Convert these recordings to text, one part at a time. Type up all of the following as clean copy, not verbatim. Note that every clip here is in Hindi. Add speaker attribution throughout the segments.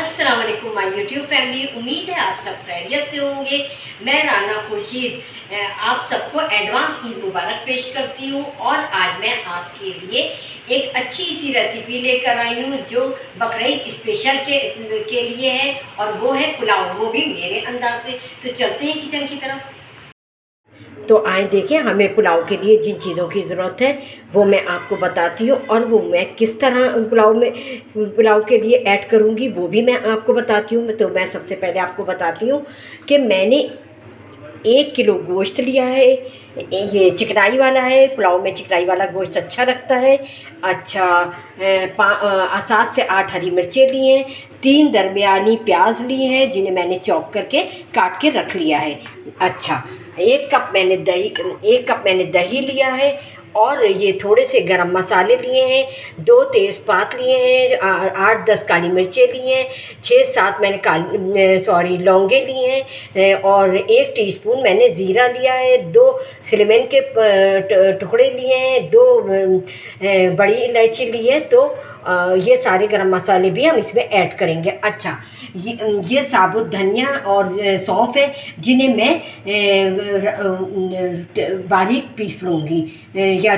Speaker 1: अस्सलाम वालेकुम माय यूट्यूब फैमिली। उम्मीद है आप सब खैरियत से होंगे। मैं राना खुर्शीद आप सबको एडवांस ईद मुबारक पेश करती हूँ। और आज मैं आपके लिए एक अच्छी सी रेसिपी लेकर आई हूँ जो बकरीद स्पेशल के लिए है, और वो है पुलाव, वो भी मेरे अंदाज से। तो चलते हैं किचन की तरफ। तो आए देखें, हमें पुलाव के लिए जिन चीज़ों की ज़रूरत है वो मैं आपको बताती हूँ, और वो मैं किस तरह पुलाव के लिए ऐड करूँगी वो भी मैं आपको बताती हूँ। तो मैं सबसे पहले आपको बताती हूँ कि मैंने 1 किलो गोश्त लिया है। ये चिकनाई वाला है, पुलाव में चिकनाई वाला गोश्त अच्छा लगता है। अच्छा, 7 से 8 हरी मिर्चें ली हैं। 3 दरमियानी प्याज लिए हैं जिन्हें मैंने चॉप करके काट के रख लिया है। अच्छा, 1 कप मैंने दही लिया है, और ये थोड़े से गरम मसाले लिए हैं, 2 तेज़पात लिए हैं, 8-10 काली मिर्चें ली हैं, 6-7 मैंने लौंगे लिए हैं, और 1 टीस्पून मैंने ज़ीरा लिया है, 2 सिलमेन के टुकड़े लिए हैं, 2 बड़ी इलायची ली है। तो ये सारे गरम मसाले भी हम इसमें ऐड करेंगे। अच्छा, ये साबुत धनिया और सौंफ है जिन्हें मैं बारीक पीस लूँगी, या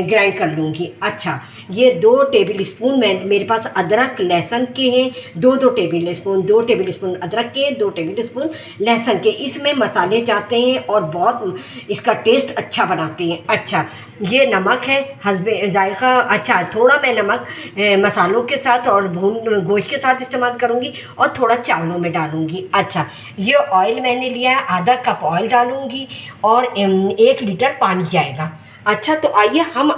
Speaker 1: ग्राइंड कर लूँगी। अच्छा, ये 2 टेबल स्पून मेरे पास अदरक लहसुन के हैं, 2 टेबल स्पून अदरक के, 2 टेबल स्पून लहसुन के। इसमें मसाले जाते हैं और बहुत इसका टेस्ट अच्छा बनाते हैं। अच्छा, ये नमक है हस्बे जायका। अच्छा, थोड़ा मैं नमक मसालों के साथ और गोश्त के साथ इस्तेमाल करूँगी, और थोड़ा चावलों में डालूँगी। अच्छा, ये ऑयल मैंने लिया है, आधा कप ऑयल डालूँगी, और 1 लीटर पानी जाएगा। अच्छा, तो आइए हम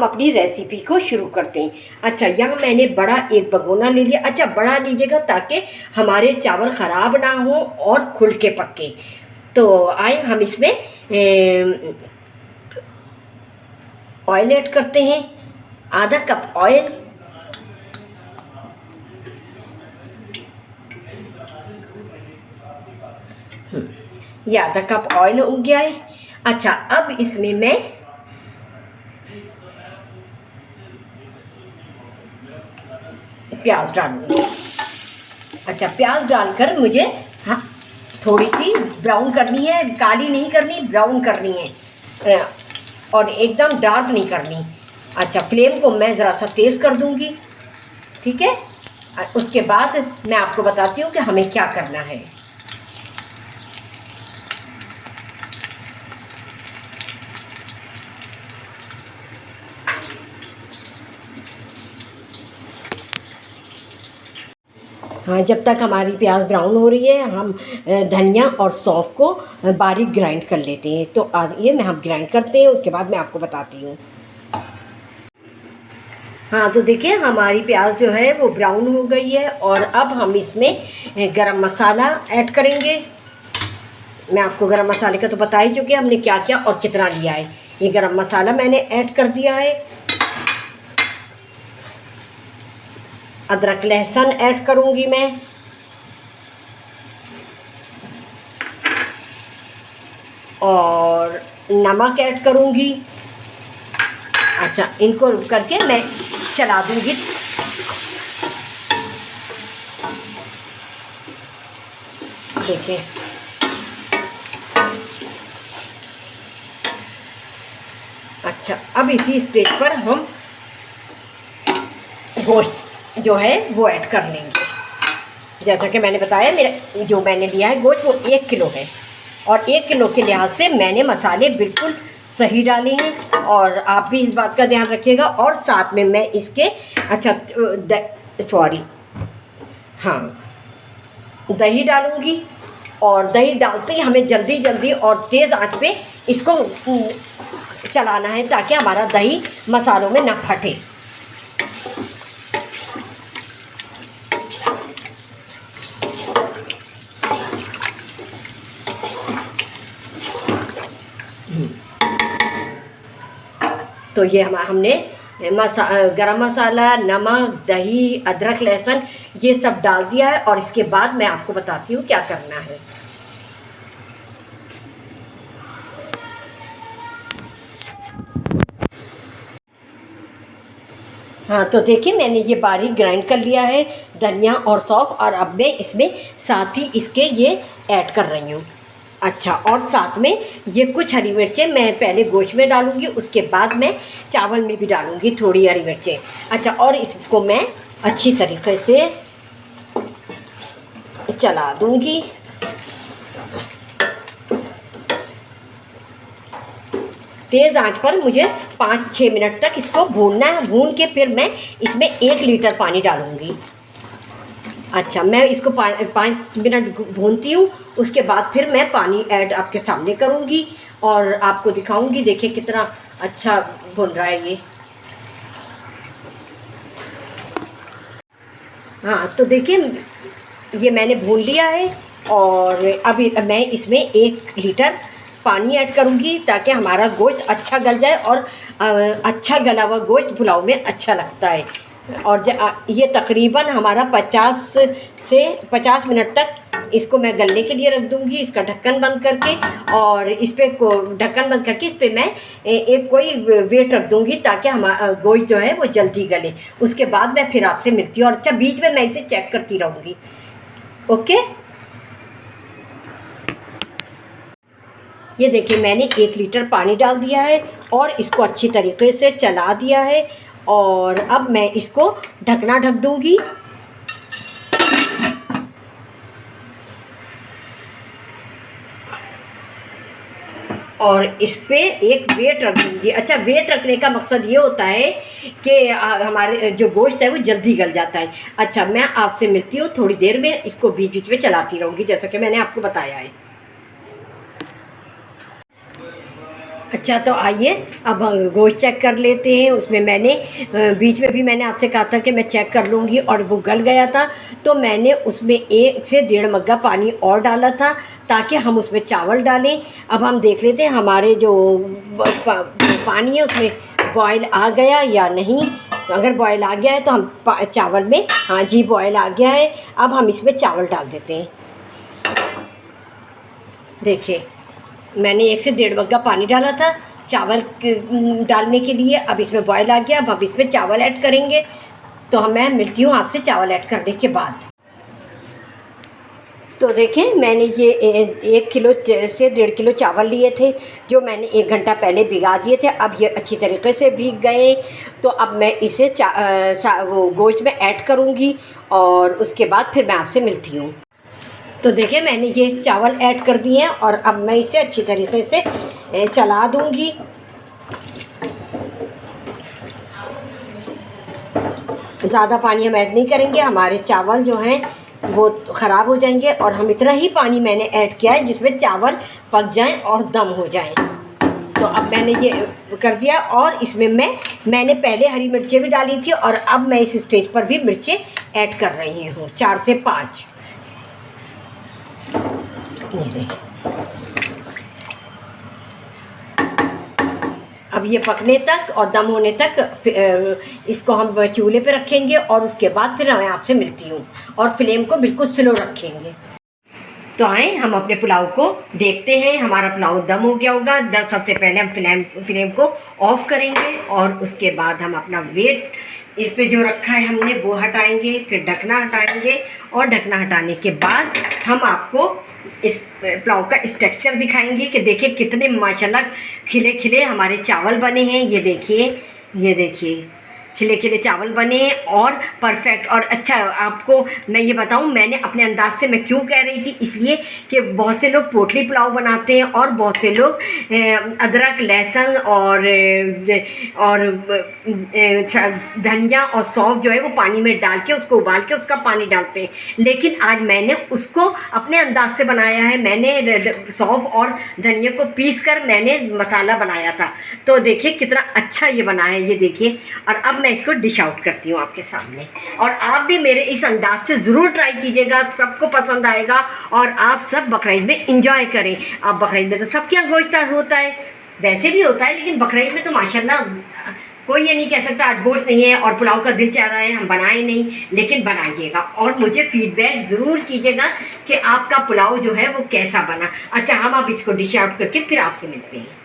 Speaker 1: अपनी रेसिपी को शुरू करते हैं। अच्छा, यहाँ मैंने बड़ा एक भगोना ले लिया। अच्छा, बड़ा लीजिएगा ताकि हमारे चावल ख़राब ना हो और खुल के पके। तो आइए हम इसमें ऑयल ऐड करते हैं, आधा कप ऑयल। ये आधा कप ऑयल हो गया है। अच्छा, अब इसमें मैं प्याज डालूँगी। अच्छा, प्याज डालकर मुझे थोड़ी सी ब्राउन करनी है, काली नहीं करनी, ब्राउन करनी है, और एकदम डार्क नहीं करनी। अच्छा, फ्लेम को मैं ज़रा सा तेज़ कर दूँगी, ठीक है। उसके बाद मैं आपको बताती हूँ कि हमें क्या करना है। हाँ, जब तक हमारी प्याज ब्राउन हो रही है हम धनिया और सौंफ को बारीक ग्राइंड कर लेते हैं। तो ये हम ग्राइंड करते हैं, उसके बाद मैं आपको बताती हूँ। हाँ, तो देखिए हमारी प्याज जो है वो ब्राउन हो गई है, और अब हम इसमें गरम मसाला ऐड करेंगे। मैं आपको गरम मसाले का तो बता ही चुकी, हमने क्या क्या और कितना लिया है। ये गरम मसाला मैंने ऐड कर दिया है। अदरक लहसुन ऐड करूँगी मैं, और नमक ऐड करूँगी। अच्छा, इनको करके मैं चला दूँगी। देखिए, अच्छा, अब इसी स्टेज पर हम गोश्त जो है वो ऐड कर लेंगे। जैसा कि मैंने बताया, मैंने लिया है गोश्त वो 1 किलो है, और 1 किलो के लिहाज से मैंने मसाले बिल्कुल सही डाले हैं, और आप भी इस बात का ध्यान रखिएगा। और साथ में मैं इसके दही डालूँगी, और दही डालते ही हमें जल्दी जल्दी और तेज़ आंच पे इसको चलाना है ताकि हमारा दही मसालों में ना फटे। तो ये हमने गरम मसाला, नमक, दही, अदरक लहसुन ये सब डाल दिया है, और इसके बाद मैं आपको बताती हूँ क्या करना है। हाँ, तो देखिए मैंने ये बारीक ग्राइंड कर लिया है धनिया और सौंफ, और अब मैं इसमें साथ ही इसके ये ऐड कर रही हूँ। अच्छा, और साथ में ये कुछ हरी मिर्चें मैं पहले गोश्त में डालूँगी, उसके बाद मैं चावल में भी डालूँगी थोड़ी हरी मिर्चें। अच्छा, और इसको मैं अच्छी तरीके से चला दूँगी। तेज़ आंच पर मुझे 5-6 मिनट तक इसको भूनना है। भून के फिर मैं इसमें 1 लीटर पानी डालूँगी। अच्छा, मैं इसको 5 मिनट भूनती हूँ, उसके बाद फिर मैं पानी ऐड आपके सामने करूँगी और आपको दिखाऊँगी। देखिए कितना अच्छा भुन रहा है ये। हाँ, तो देखिए ये मैंने भून लिया है, और अभी मैं इसमें 1 लीटर पानी ऐड करूँगी ताकि हमारा गोश्त अच्छा गल जाए, और अच्छा गला हुआ गोश्त पुलाव में अच्छा लगता है। और ये तकरीबन हमारा 50 मिनट तक इसको मैं गलने के लिए रख दूँगी, इसका ढक्कन बंद करके। और इस पर ढक्कन बंद करके इस पर मैं एक कोई वेट रख दूँगी ताकि हमारा गोश्त जो है वो जल्दी गले। उसके बाद मैं फिर आपसे मिलती हूँ, और अच्छा बीच में मैं इसे चेक करती रहूँगी। ओके, ये देखिए मैंने 1 लीटर पानी डाल दिया है और इसको अच्छी तरीके से चला दिया है, और अब मैं इसको ढकना ढक दूँगी। और इस पे एक वेट रख दूँगी। अच्छा, वेट रखने का मकसद ये होता है कि हमारे जो गोश्त है वो जल्दी गल जाता है। अच्छा, मैं आपसे मिलती हूँ थोड़ी देर में। इसको बीच बीच में चलाती रहूँगी जैसा कि मैंने आपको बताया है। अच्छा, तो आइए अब गोश्त चेक कर लेते हैं। उसमें मैंने बीच में भी मैंने आपसे कहा था कि मैं चेक कर लूँगी, और वो गल गया था तो मैंने उसमें 1 से 1.5 मग्गा पानी और डाला था ताकि हम उसमें चावल डालें। अब हम देख लेते हैं हमारे जो पानी है उसमें बॉयल आ गया या नहीं। अगर बॉयल आ गया है तो हम चावल में, हाँ जी बॉयल आ गया है, अब हम इसमें चावल डाल देते हैं। देखिए मैंने 1 से 1.5 मग्गा पानी डाला था चावल डालने के लिए। अब इसमें बॉयल आ गया, अब हम इसमें चावल ऐड करेंगे। तो मैं मिलती हूँ आपसे चावल ऐड करने के बाद। तो देखें मैंने ये 1 किलो से 1.5 किलो चावल लिए थे जो मैंने 1 घंटा पहले भिगा दिए थे। अब ये अच्छी तरीके से भीग गए, तो अब मैं इसे वो गोश्त में ऐड करूँगी, और उसके बाद फिर मैं आपसे मिलती हूँ। तो देखिए मैंने ये चावल ऐड कर दिए हैं, और अब मैं इसे अच्छी तरीके से चला दूँगी। ज़्यादा पानी हम ऐड नहीं करेंगे, हमारे चावल जो हैं वो ख़राब हो जाएंगे, और हम इतना ही पानी मैंने ऐड किया है जिसमें चावल पक जाएं और दम हो जाएं। तो अब मैंने ये कर दिया, और इसमें मैंने पहले हरी मिर्चें भी डाली थी, और अब मैं इस स्टेज पर भी मिर्चें ऐड कर रही हूँ 4 से 5। अब ये पकने तक और दम होने तक इसको हम चूल्हे पे रखेंगे, और उसके बाद फिर मैं आपसे मिलती हूँ, और फ्लेम को बिल्कुल स्लो रखेंगे। तो आए हम अपने पुलाव को देखते हैं। हमारा पुलाव दम हो गया होगा। सबसे पहले हम फ्लेम को ऑफ़ करेंगे, और उसके बाद हम अपना वेट इस पे जो रखा है हमने वो हटाएंगे, फिर ढकना हटाएंगे, और ढकना हटाने के बाद हम आपको इस पुलाव का स्ट्रक्चर दिखाएंगे कि देखिए कितने माशाल्लाह खिले खिले हमारे चावल बने हैं। ये देखिए खिले खिले चावल बने हैं और परफेक्ट। और अच्छा, आपको मैं ये बताऊं, मैंने अपने अंदाज से मैं क्यों कह रही थी, इसलिए कि बहुत से लोग पोटली पुलाव बनाते हैं, और बहुत से लोग अदरक लहसुन और धनिया और सौंफ जो है वो पानी में डाल के उसको उबाल के उसका पानी डालते हैं। लेकिन आज मैंने उसको अपने अंदाज से बनाया है। मैंने सौंफ और धनिया को पीस कर मैंने मसाला बनाया था। तो देखिए कितना अच्छा ये बना है, ये देखिए। और अब मैं इसको डिश आउट करती हूँ आपके सामने, और आप भी मेरे इस अंदाज से ज़रूर ट्राई कीजिएगा, सबको पसंद आएगा, और आप सब बकरीद में इंजॉय करें। अब बकरीद में तो सबके यहाँ गोश्त होता है, वैसे भी होता है, लेकिन बकरीद में तो माशाल्लाह कोई ये नहीं कह सकता आज गोश्त नहीं है और पुलाव का दिल चाह रहा है हम बनाए नहीं। लेकिन बनाइएगा, और मुझे फीडबैक ज़रूर कीजिएगा कि आपका पुलाव जो है वो कैसा बना। अच्छा, हम अब इसको डिश आउट करके फिर आपसे मिलते हैं।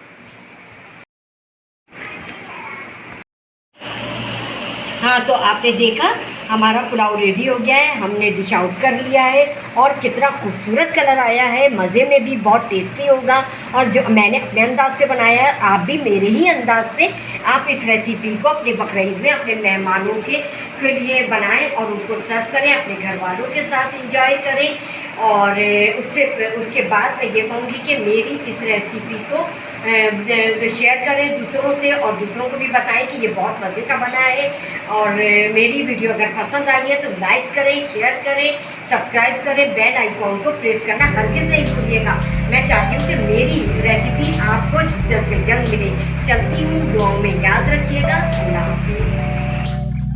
Speaker 1: हाँ, तो आपने देखा हमारा पुलाव रेडी हो गया है, हमने डिश आउट कर लिया है और कितना खूबसूरत कलर आया है, मज़े में भी बहुत टेस्टी होगा। और जो मैंने अपने अंदाज से बनाया है, आप भी मेरे ही अंदाज से आप इस रेसिपी को अपने बकरीद में अपने मेहमानों के लिए बनाएं और उनको सर्व करें, अपने घर वालों के साथ एंजॉय करें। और उसके बाद मैं ये कहूँगी कि मेरी इस रेसिपी को शेयर करें दूसरों से और दूसरों को भी बताएं कि ये बहुत मज़े का बना है। और मेरी वीडियो अगर पसंद आई है तो लाइक करें, शेयर करें, सब्सक्राइब करें, बेल आइकॉन को प्रेस करना हरगिज़ नहीं भूलिएगा। मैं चाहती हूँ कि मेरी रेसिपी आपको जल्द से जल्द मिले। चलती हूँ, दुआओं में याद रखिएगा। अल्लाह हाफ़िज़।